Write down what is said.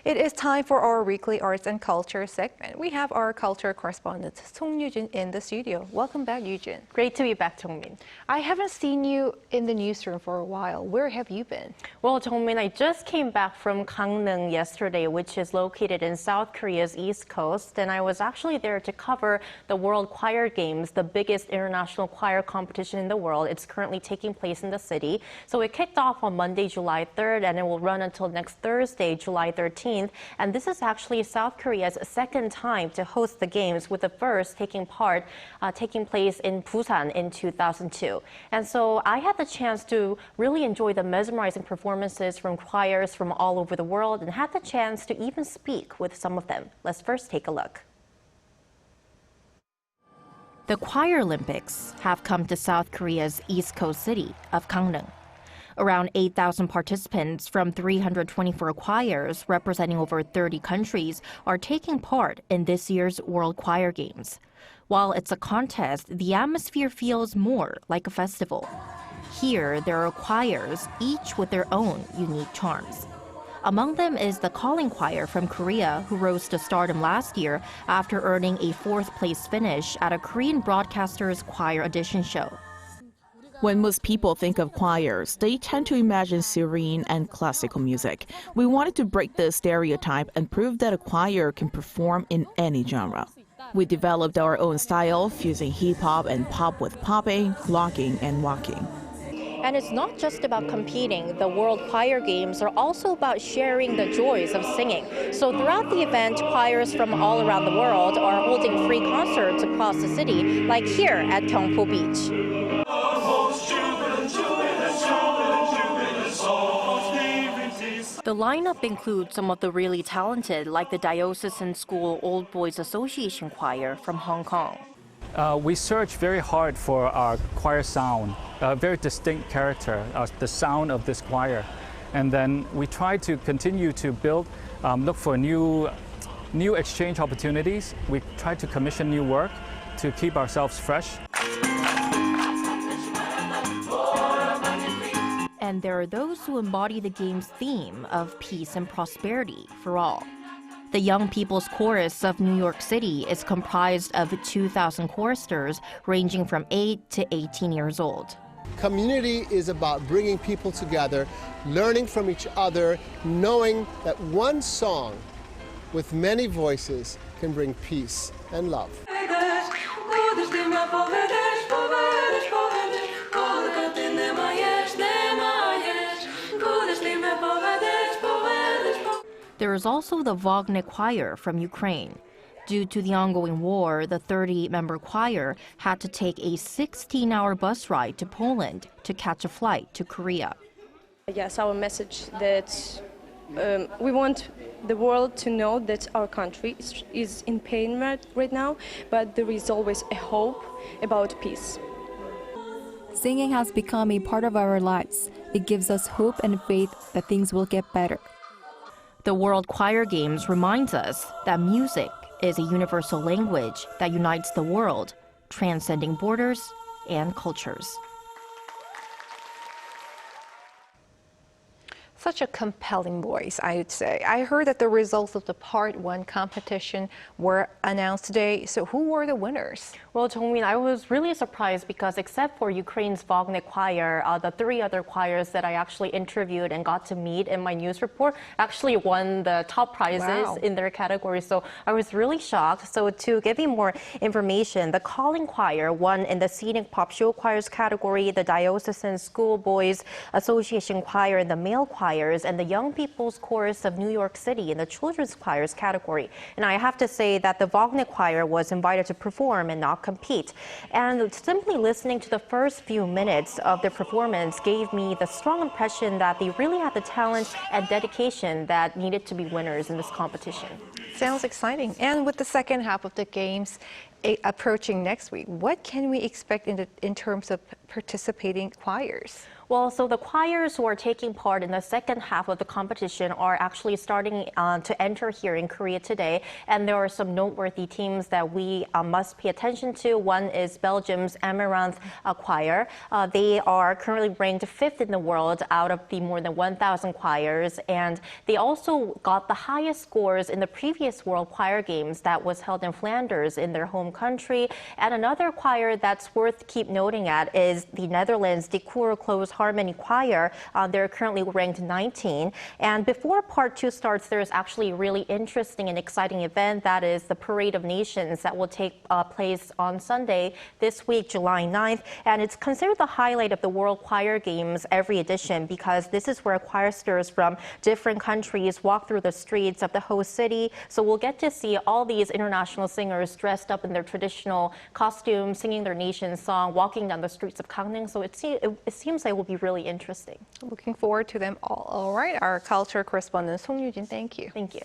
It is time for our weekly arts and culture segment. We have our culture correspondent, Song Yoo-jin, in the studio. Welcome back, Yoo-jin. Great to be back, Jung-min. I haven't seen you in the newsroom for a while. Where have you been? Well, Jung-min, I just came back from Gangneung yesterday, which is located in South Korea's east coast, and I was actually there to cover the World Choir Games, the biggest international choir competition in the world. It's currently taking place in the city. So it kicked off on Monday, July 3rd, and it will run until next Thursday, July 13th. And this is actually South Korea's second time to host the games, with the first taking place in Busan in 2002. And so I had the chance to really enjoy the mesmerizing performances from choirs from all over the world and had the chance to even speak with some of them. Let's first take a look. The Choir Olympics have come to South Korea's east coast city of Gangneung. Around 8,000 participants from 324 choirs representing over 30 countries are taking part in this year's World Choir Games. While it's a contest, the atmosphere feels more like a festival. Here, there are choirs, each with their own unique charms. Among them is the calling choir from Korea, who rose to stardom last year after earning a fourth-place finish at a Korean broadcaster's choir audition show. When most people think of choirs, they tend to imagine serene and classical music. We wanted to break this stereotype and prove that a choir can perform in any genre. We developed our own style, fusing hip-hop and pop with popping, locking, and walking. And it's not just about competing. The World Choir Games are also about sharing the joys of singing. So throughout the event, choirs from all around the world are holding free concerts across the city, like here at Gyeongpo Beach. The lineup includes some of the really talented, like the Diocesan School Old Boys Association Choir from Hong Kong. We searched very hard for our choir sound, a very distinct character, the sound of this choir. And then we tried to continue to build, look for new exchange opportunities. We tried to commission new work to keep ourselves fresh. And there are those who embody the game's theme of peace and prosperity for all. The Young People's Chorus of New York City is comprised of 2,000 choristers ranging from 8 to 18 years old. Community is about bringing people together, learning from each other, knowing that one song with many voices can bring peace and love. There is also the Wagner Choir from Ukraine. Due to the ongoing war, the 30-member choir had to take a 16-hour bus ride to Poland to catch a flight to Korea. Yes, our message that we want the world to know that our country is in pain right now, but there is always a hope about peace. Singing has become a part of our lives. It gives us hope and faith that things will get better. The World Choir Games reminds us that music is a universal language that unites the world, transcending borders and cultures. Such a compelling voice, I would say. I heard that the results of the Part 1 competition were announced today. So who were the winners? Well, Jung-min, I was really surprised because except for Ukraine's Wagner Choir, the 3 other choirs that I actually interviewed and got to meet in my news report actually won the top prizes in their category. So I was really shocked. So to give you more information, the Calling Choir won in the Scenic Pop Show Choirs category, the Diocesan Schoolboys Association Choir in the Male Choir, and the Young People's Chorus of New York City in the Children's Choirs category. And I have to say that the Wagner Choir was invited to perform and not compete. And simply listening to the first few minutes of their performance gave me the strong impression that they really had the talent and dedication that needed to be winners in this competition. Sounds exciting. And with the second half of the games approaching next week, what can we expect in terms of participating choirs? Well, so the choirs who are taking part in the second half of the competition are actually starting to enter here in Korea today. And there are some noteworthy teams that we must pay attention to. One is Belgium's Amaranth Choir. They are currently ranked 5th in the world out of the more than 1,000 choirs. And they also got the highest scores in the previous World Choir Games that was held in Flanders in their home country. And another choir that's worth keep noting at is the Netherlands' De Koor Close Harmony Choir. They're currently ranked 19. And before part 2 starts, there's actually a really interesting and exciting event. That is the Parade of Nations that will take place on Sunday this week, July 9th. And it's considered the highlight of the World Choir Games every edition because this is where choristers from different countries walk through the streets of the host city. So we'll get to see all these international singers dressed up in their traditional costumes, singing their nation's song, walking down the streets of Gangneung. So it seems like it will be really interesting. Looking forward to them all. All right, our culture correspondent Song Yoo-jin, thank you. Thank you.